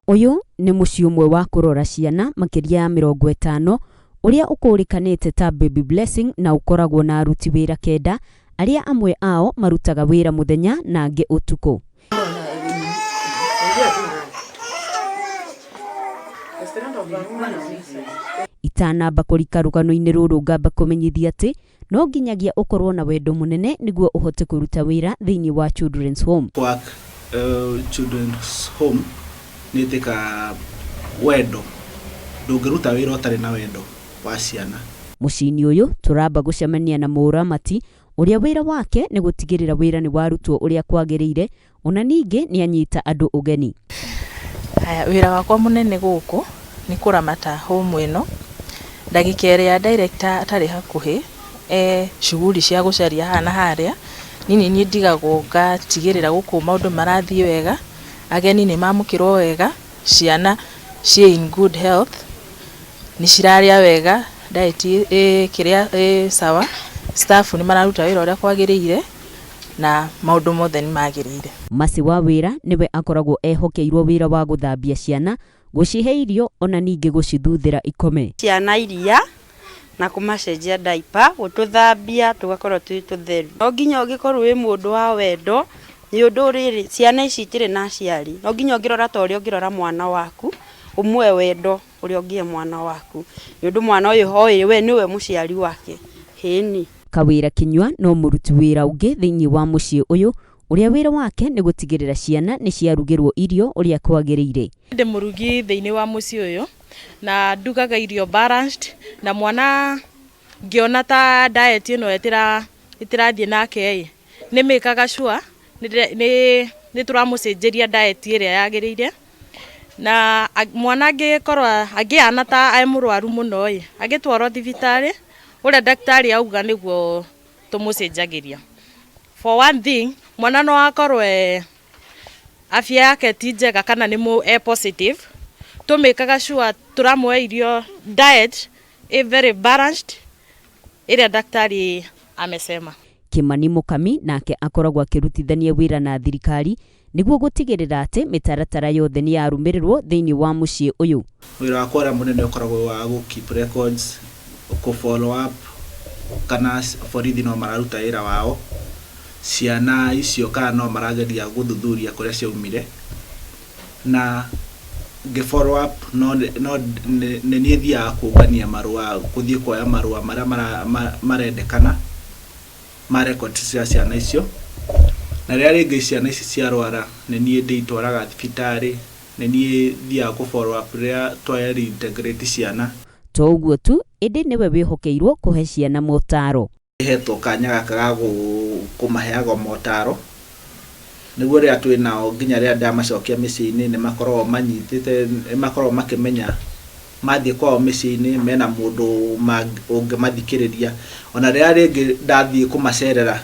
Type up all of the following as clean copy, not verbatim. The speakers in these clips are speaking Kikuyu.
Uyu ni muciĩ umwe wa kurora ciana makiria ya 50 uria ukurikanite ta Baby Blessing na ukoragwo na aruti wira 9 aria amwe ao marutaga wira muthenya na angi utuku. Itanamba kurika rugano-ini ruru ngamba kumenyithia ati no nginyagia ukorwo na wendo munene niguo uhote kuruta wira thiini wa Children's Home. Children's Home nitika wendo ndungiruta wira utari na wendo wa ciana. Muciĩ-ini uyu turamba gucemania na muramati uria wira wake ni gutigirira wira ni warutwo uria kwagiriire ona ningi ni anyita andu ugeni. Haya, wira wakwa munene guku ni kuramata home ino ndagika ya director atari hakuhi shughuli cia gucaria hana haria nini ni ndigagwo ngatigirira guku maundu marathie wega, ageni ni mamukirwo wega, ciana cie in good health, ni ciraria wega, diet kiria sawa, staff ni mararuta wira uria kwagiriire na maundu mothe ni magiriire. Masi wa wira niwe akoragwo ehokeirwo wira wa guthambia ciana, gucihe irio ona ningi gucithuthira ikome. Ciana iria na kumacenjia diaper, gututhambia tugakorwo twi tutheru. No nginya ungikorwo wi mundu wa wendo ni undu riri ciana ici itire na aciari. No nginya ungirora ta uria ungirora mwana waku, umwe wendo uria ungie mwana waku. Ni undu mwana uyu hoi we niwe muciari wake. Hini Kawira Kinyua no muruti wira ungi thiini wa muciĩ uyu uria wira wake ni gutigirira ciana ni ciarugirwo irio uria kwagiriire. Ndi murugi thiini wa muciĩ uyu na ndugaga irio balanced na mwana ngiona ta diet ino itirathie nake ni mekaga sure ni turamucenjeria diet iria yagiriire na mwana angikorwa angiana ta ai murwaru muno agitwarwo thibitari uria daktari auga niguo tumucenjagiria. For one thing, mwana no akorwe afya yake ti njega kana ni positive, tumekaga sure turamwe irio diet very balanced iria daktari amesema. Kimani Mukami nake akoragwo akirutithania wira na thirikari niguo gutigirira ati mitaratara yothe ni yarumirirwo thiini wa muciĩ uyu. Wira wakwa munene ukoragwo wa gu keep records, ku follow up kana borithi no mararuta wira wao, ciana icio kana no marageria guthuthuria kuria ciaumire na ge follow up no ni thia kugania marua kuthie kuoya marua maria marendekana ma record cia ciana icio na ria ringi ciana ici ciarwara ni nie nditwaraga thibitari, ni nie thia ku follow up ria twa reintegrate ciana. To uguo tu indi niwe wihokeirwo kuhe ciana motaro. Hetwo kanya gaka ga kumaheaga motaro niguo ria twinao nginya ria ndamacokia miciĩ-ini ni makorwo manyitite, makorwo makimenya mathie kwao miciĩ-ini mena mundu ungimathikiriria, ona ria ringi ndathie kumacerera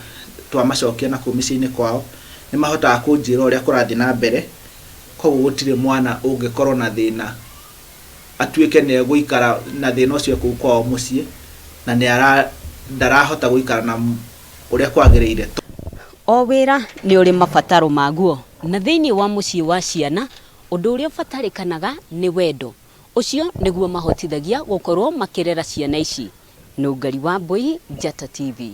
twamacokia na ku miciĩ-ini kwao ni mahotaga kunjira uria kurathie na mbere, koguo gutire mwana ungikorwo na thina atuike ni guikara na thina ucio kuu kwao muciĩ na ni ndarahota guikara na uria kwagiriire. O wira ni uri mabataro maguo na thiini wa muciĩ wa ciana undu uria ubatarikanaga ni wendo. Ucio niguo mahotithagia gukorwo makirera ciana ici. Nũngari wa Mbui, Njata TV.